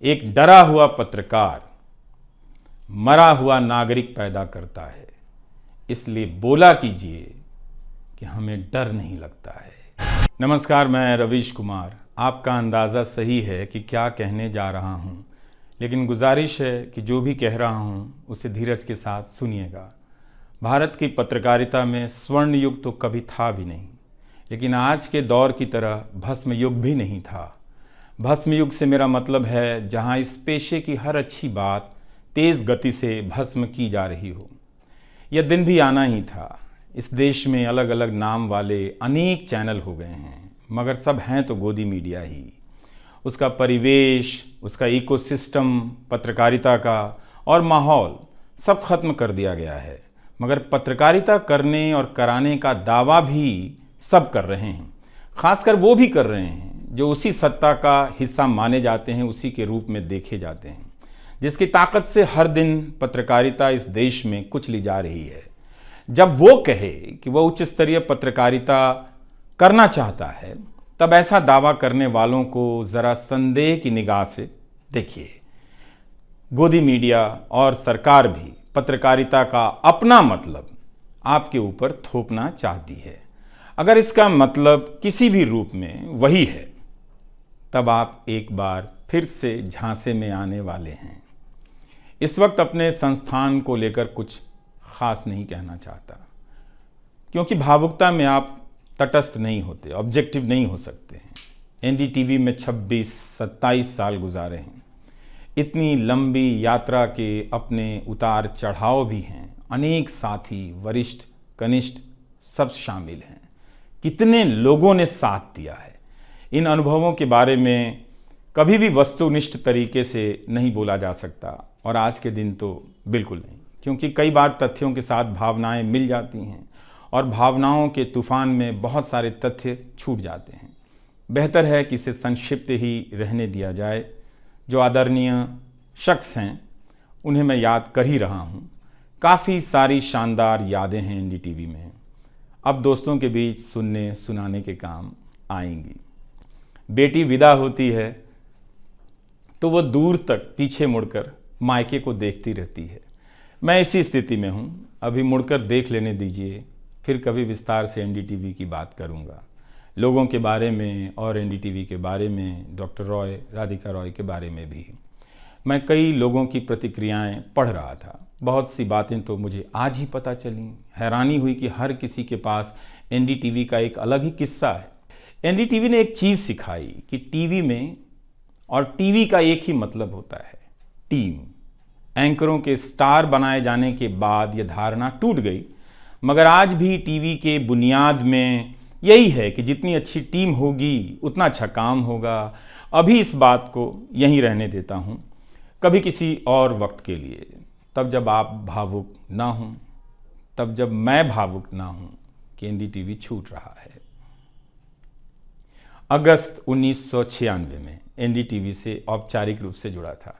एक डरा हुआ पत्रकार मरा हुआ नागरिक पैदा करता है। इसलिए बोला कीजिए कि हमें डर नहीं लगता है। नमस्कार, मैं रवीश कुमार। आपका अंदाज़ा सही है कि क्या कहने जा रहा हूँ, लेकिन गुजारिश है कि जो भी कह रहा हूँ उसे धीरज के साथ सुनिएगा। भारत की पत्रकारिता में स्वर्ण युग तो कभी था भी नहीं, लेकिन आज के दौर की तरह भस्म युग भी नहीं था। भस्म युग से मेरा मतलब है जहाँ इस पेशे की हर अच्छी बात तेज़ गति से भस्म की जा रही हो। यह दिन भी आना ही था। इस देश में अलग अलग नाम वाले अनेक चैनल हो गए हैं, मगर सब हैं तो गोदी मीडिया ही। उसका परिवेश, उसका इकोसिस्टम, पत्रकारिता का और माहौल सब खत्म कर दिया गया है। मगर पत्रकारिता करने और कराने का दावा भी सब कर रहे हैं। खासकर वो भी कर रहे हैं जो उसी सत्ता का हिस्सा माने जाते हैं, उसी के रूप में देखे जाते हैं, जिसकी ताकत से हर दिन पत्रकारिता इस देश में कुचली जा रही है। जब वो कहे कि वह उच्च स्तरीय पत्रकारिता करना चाहता है, तब ऐसा दावा करने वालों को ज़रा संदेह की निगाह से देखिए। गोदी मीडिया और सरकार भी पत्रकारिता का अपना मतलब आपके ऊपर थोपना चाहती है। अगर इसका मतलब किसी भी रूप में वही है, तब आप एक बार फिर से झांसे में आने वाले हैं। इस वक्त अपने संस्थान को लेकर कुछ खास नहीं कहना चाहता, क्योंकि भावुकता में आप तटस्थ नहीं होते, ऑब्जेक्टिव नहीं हो सकते हैं। एनडीटीवी में 26-27 साल गुजारे हैं। इतनी लंबी यात्रा के अपने उतार चढ़ाव भी हैं। अनेक साथी, वरिष्ठ, कनिष्ठ सब शामिल हैं। कितने लोगों ने साथ दिया है। इन अनुभवों के बारे में कभी भी वस्तुनिष्ठ तरीके से नहीं बोला जा सकता, और आज के दिन तो बिल्कुल नहीं, क्योंकि कई बार तथ्यों के साथ भावनाएं मिल जाती हैं और भावनाओं के तूफान में बहुत सारे तथ्य छूट जाते हैं। बेहतर है कि इसे संक्षिप्त ही रहने दिया जाए। जो आदरणीय शख्स हैं उन्हें मैं याद कर ही रहा हूँ। काफ़ी सारी शानदार यादें हैं एनडीटीवी में, अब दोस्तों के बीच सुनने सुनाने के काम आएंगी। बेटी विदा होती है तो वो दूर तक पीछे मुड़कर मायके को देखती रहती है। मैं इसी स्थिति में हूँ। अभी मुड़कर देख लेने दीजिए, फिर कभी विस्तार से एनडीटीवी की बात करूँगा, लोगों के बारे में और एनडीटीवी के बारे में, डॉक्टर रॉय, राधिका रॉय के बारे में भी। मैं कई लोगों की प्रतिक्रियाएं पढ़ रहा था। बहुत सी बातें तो मुझे आज ही पता चली। हैरानी हुई कि हर किसी के पास एनडीटीवी का एक अलग ही किस्सा है। एनडीटीवी ने एक चीज़ सिखाई कि टीवी में और टीवी का एक ही मतलब होता है, टीम। एंकरों के स्टार बनाए जाने के बाद यह धारणा टूट गई, मगर आज भी टीवी के बुनियाद में यही है कि जितनी अच्छी टीम होगी उतना अच्छा काम होगा। अभी इस बात को यहीं रहने देता हूँ, कभी किसी और वक्त के लिए, तब जब आप भावुक ना हों, तब जब मैं भावुक ना हूँ कि एनडीटीवी छूट रहा है। अगस्त 1996 में एनडीटीवी से औपचारिक रूप से जुड़ा था।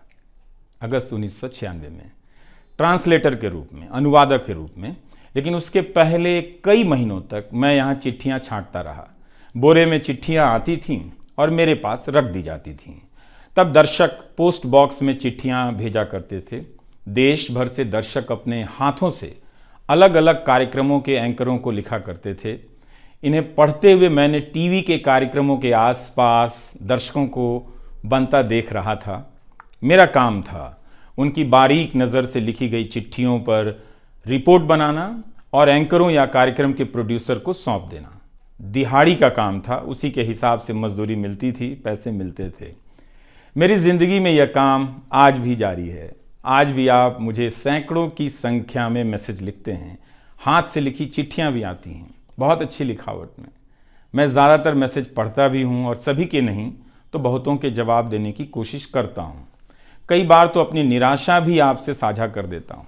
अगस्त 1996 में ट्रांसलेटर के रूप में, अनुवादक के रूप में। लेकिन उसके पहले कई महीनों तक मैं यहाँ चिट्ठियाँ छांटता रहा। बोरे में चिट्ठियाँ आती थीं और मेरे पास रख दी जाती थीं। तब दर्शक पोस्ट बॉक्स में चिट्ठियाँ भेजा करते थे। देश भर से दर्शक अपने हाथों से अलग अलग कार्यक्रमों के एंकरों को लिखा करते थे। इन्हें पढ़ते हुए मैंने टीवी के कार्यक्रमों के आसपास दर्शकों को बनता देख रहा था। मेरा काम था उनकी बारीक नज़र से लिखी गई चिट्ठियों पर रिपोर्ट बनाना और एंकरों या कार्यक्रम के प्रोड्यूसर को सौंप देना। दिहाड़ी का काम था, उसी के हिसाब से मजदूरी मिलती थी, पैसे मिलते थे। मेरी ज़िंदगी में यह काम आज भी जारी है। आज भी आप मुझे सैकड़ों की संख्या में मैसेज लिखते हैं। हाथ से लिखी चिट्ठियाँ भी आती हैं, बहुत अच्छी लिखावट में। मैं ज़्यादातर मैसेज पढ़ता भी हूँ और सभी के नहीं तो बहुतों के जवाब देने की कोशिश करता हूँ। कई बार तो अपनी निराशा भी आपसे साझा कर देता हूँ।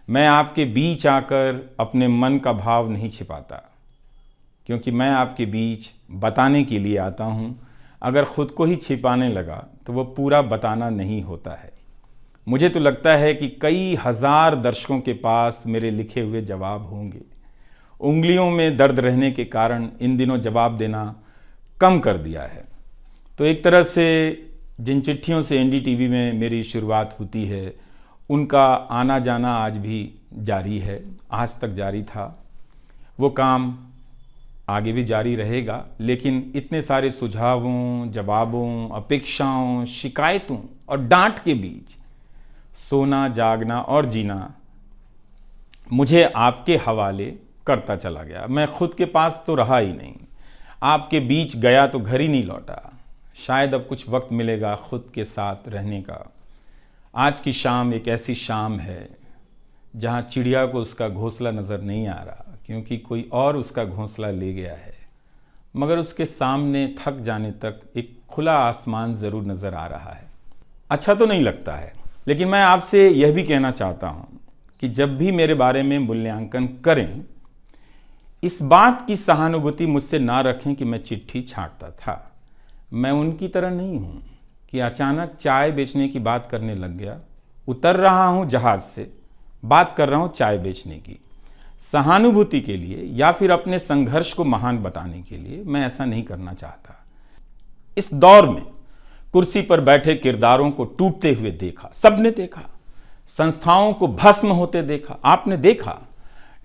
मैं आपके बीच आकर अपने मन का भाव नहीं छिपाता, क्योंकि मैं आपके बीच बताने के लिए आता हूँ। अगर खुद को ही छिपाने लगा तो वो पूरा बताना नहीं होता है। मुझे तो लगता है कि कई हजार दर्शकों के पास मेरे लिखे हुए जवाब होंगे। उंगलियों में दर्द रहने के कारण इन दिनों जवाब देना कम कर दिया है। तो एक तरह से जिन चिट्ठियों से एनडीटीवी में मेरी शुरुआत होती है उनका आना जाना आज भी जारी है, आज तक जारी था। वो काम आगे भी जारी रहेगा, लेकिन इतने सारे सुझावों, जवाबों, अपेक्षाओं, शिकायतों और डांट के बीच सोना, जागना और जीना मुझे आपके हवाले करता चला गया। मैं खुद के पास तो रहा ही नहीं, आपके बीच गया तो घर ही नहीं लौटा। शायद अब कुछ वक्त मिलेगा खुद के साथ रहने का। आज की शाम एक ऐसी शाम है जहां चिड़िया को उसका घोंसला नज़र नहीं आ रहा, क्योंकि कोई और उसका घोंसला ले गया है, मगर उसके सामने थक जाने तक एक खुला आसमान ज़रूर नज़र आ रहा है। अच्छा तो नहीं लगता है, लेकिन मैं आपसे यह भी कहना चाहता हूँ कि जब भी मेरे बारे में मूल्यांकन करें, इस बात की सहानुभूति मुझसे ना रखें कि मैं चिट्ठी छांटता था। मैं उनकी तरह नहीं हूँ कि अचानक चाय बेचने की बात करने लग गया। उतर रहा हूँ जहाज़ से, बात कर रहा हूँ चाय बेचने की। सहानुभूति के लिए या फिर अपने संघर्ष को महान बताने के लिए मैं ऐसा नहीं करना चाहता। इस दौर में कुर्सी पर बैठे किरदारों को टूटते हुए देखा, सबने देखा। संस्थाओं को भस्म होते देखा, आपने देखा।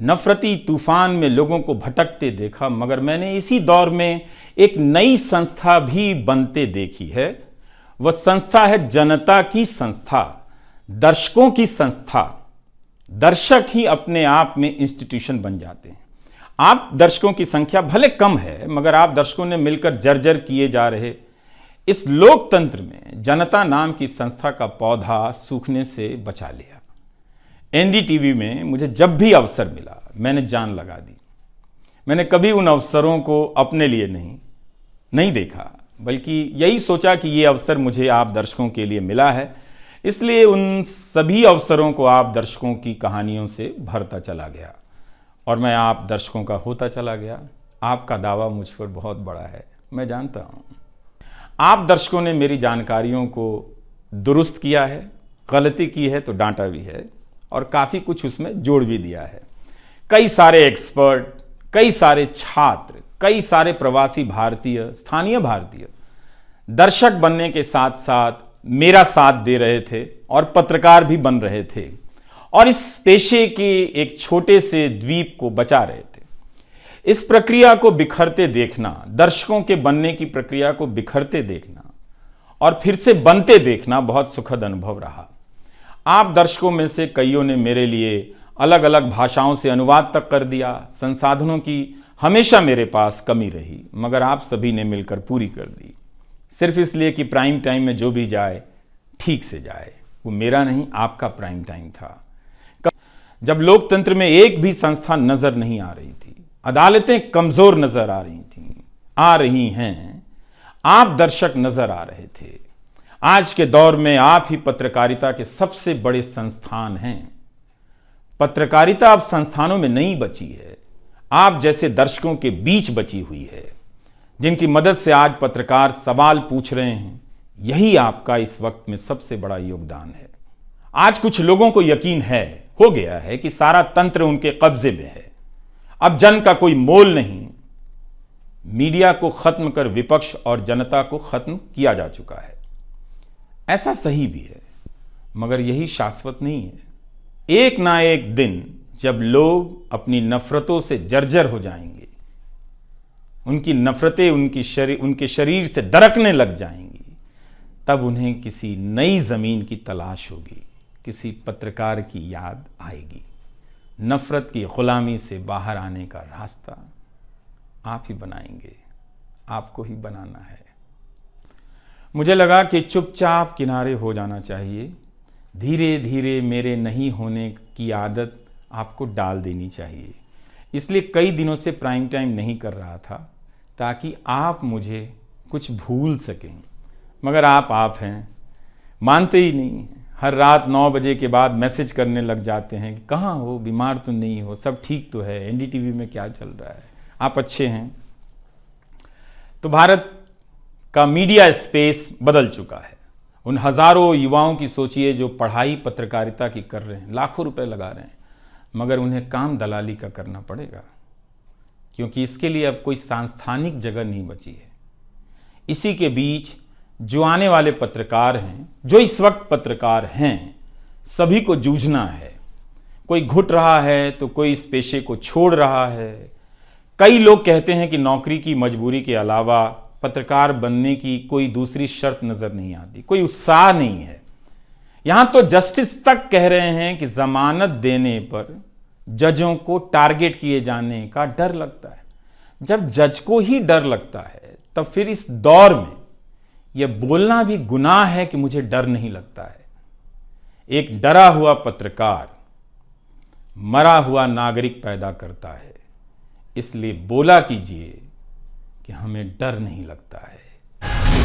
नफरती तूफान में लोगों को भटकते देखा, मगर मैंने इसी दौर में एक नई संस्था भी बनते देखी है। वह संस्था है जनता की संस्था, दर्शकों की संस्था। दर्शक ही अपने आप में इंस्टीट्यूशन बन जाते हैं। आप दर्शकों की संख्या भले कम है, मगर आप दर्शकों ने मिलकर जर्जर किए जा रहे इस लोकतंत्र में जनता नाम की संस्था का पौधा सूखने से बचा लिया। एनडीटीवी में मुझे जब भी अवसर मिला मैंने जान लगा दी। मैंने कभी उन अवसरों को अपने लिए नहीं देखा, बल्कि यही सोचा कि ये अवसर मुझे आप दर्शकों के लिए मिला है, इसलिए उन सभी अवसरों को आप दर्शकों की कहानियों से भरता चला गया और मैं आप दर्शकों का होता चला गया। आपका दावा मुझ पर बहुत बड़ा है, मैं जानता हूँ। आप दर्शकों ने मेरी जानकारियों को दुरुस्त किया है, गलती की है तो डांटा भी है और काफ़ी कुछ उसमें जोड़ भी दिया है। कई सारे एक्सपर्ट, कई सारे छात्र, कई सारे प्रवासी भारतीय, स्थानीय भारतीय दर्शक बनने के साथ साथ मेरा साथ दे रहे थे और पत्रकार भी बन रहे थे और इस पेशे के एक छोटे से द्वीप को बचा रहे थे। इस प्रक्रिया को बिखरते देखना, दर्शकों के बनने की प्रक्रिया को बिखरते देखना और फिर से बनते देखना बहुत सुखद अनुभव रहा। आप दर्शकों में से कईयों ने मेरे लिए अलग अलग भाषाओं से अनुवाद तक कर दिया। संसाधनों की हमेशा मेरे पास कमी रही, मगर आप सभी ने मिलकर पूरी कर दी, सिर्फ इसलिए कि प्राइम टाइम में जो भी जाए ठीक से जाए। वो मेरा नहीं, आपका प्राइम टाइम था, जब लोकतंत्र में एक भी संस्था नजर नहीं आ रही थी, अदालतें कमजोर नजर आ रही थीं, आ रही हैं, आप दर्शक नजर आ रहे थे। आज के दौर में आप ही पत्रकारिता के सबसे बड़े संस्थान हैं। पत्रकारिता अब संस्थानों में नहीं बची है, आप जैसे दर्शकों के बीच बची हुई है, जिनकी मदद से आज पत्रकार सवाल पूछ रहे हैं। यही आपका इस वक्त में सबसे बड़ा योगदान है। आज कुछ लोगों को यकीन हो गया है कि सारा तंत्र उनके कब्जे में है, अब जन का कोई मोल नहीं। मीडिया को खत्म कर विपक्ष और जनता को खत्म किया जा चुका है। ऐसा सही भी है, मगर यही शाश्वत नहीं है। एक ना एक दिन जब लोग अपनी नफरतों से जर्जर हो जाएंगे, उनकी नफरतें उनके शरीर से दरकने लग जाएंगी, तब उन्हें किसी नई जमीन की तलाश होगी, किसी पत्रकार की याद आएगी। नफरत की गुलामी से बाहर आने का रास्ता आप ही बनाएंगे, आपको ही बनाना है। मुझे लगा कि चुपचाप किनारे हो जाना चाहिए। धीरे धीरे मेरे नहीं होने की आदत आपको डाल देनी चाहिए। इसलिए कई दिनों से प्राइम टाइम नहीं कर रहा था, ताकि आप मुझे कुछ भूल सकें, मगर आप हैं, मानते ही नहीं हैं। हर रात 9 बजे के बाद मैसेज करने लग जाते हैं कि कहाँ हो, बीमार तो नहीं हो, सब ठीक तो है, एनडीटीवी में क्या चल रहा है, आप अच्छे हैं। तो भारत का मीडिया स्पेस बदल चुका है। उन हजारों युवाओं की सोचिए जो पढ़ाई पत्रकारिता की कर रहे हैं, लाखों रुपए लगा रहे हैं, मगर उन्हें काम दलाली का करना पड़ेगा, क्योंकि इसके लिए अब कोई सांस्थानिक जगह नहीं बची है। इसी के बीच जो आने वाले पत्रकार हैं, जो इस वक्त पत्रकार हैं, सभी को जूझना है। कोई घुट रहा है तो कोई इस पेशे को छोड़ रहा है। कई लोग कहते हैं कि नौकरी की मजबूरी के अलावा पत्रकार बनने की कोई दूसरी शर्त नजर नहीं आती, कोई उत्साह नहीं है। यहां तो जस्टिस तक कह रहे हैं कि जमानत देने पर जजों को टारगेट किए जाने का डर लगता है। जब जज को ही डर लगता है तब फिर इस दौर में यह बोलना भी गुनाह है कि मुझे डर नहीं लगता है। एक डरा हुआ पत्रकार मरा हुआ नागरिक पैदा करता है, इसलिए बोला कीजिए कि हमें डर नहीं लगता है।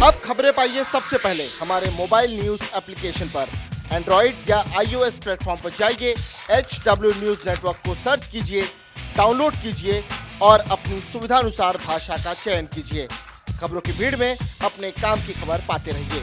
अब खबरें पाइए सबसे पहले हमारे मोबाइल न्यूज एप्लीकेशन पर। एंड्रॉइड या iOS प्लेटफॉर्म पर जाइए, HW न्यूज नेटवर्क को सर्च कीजिए, डाउनलोड कीजिए और अपनी सुविधानुसार भाषा का चयन कीजिए। खबरों की भीड़ में अपने काम की खबर पाते रहिए।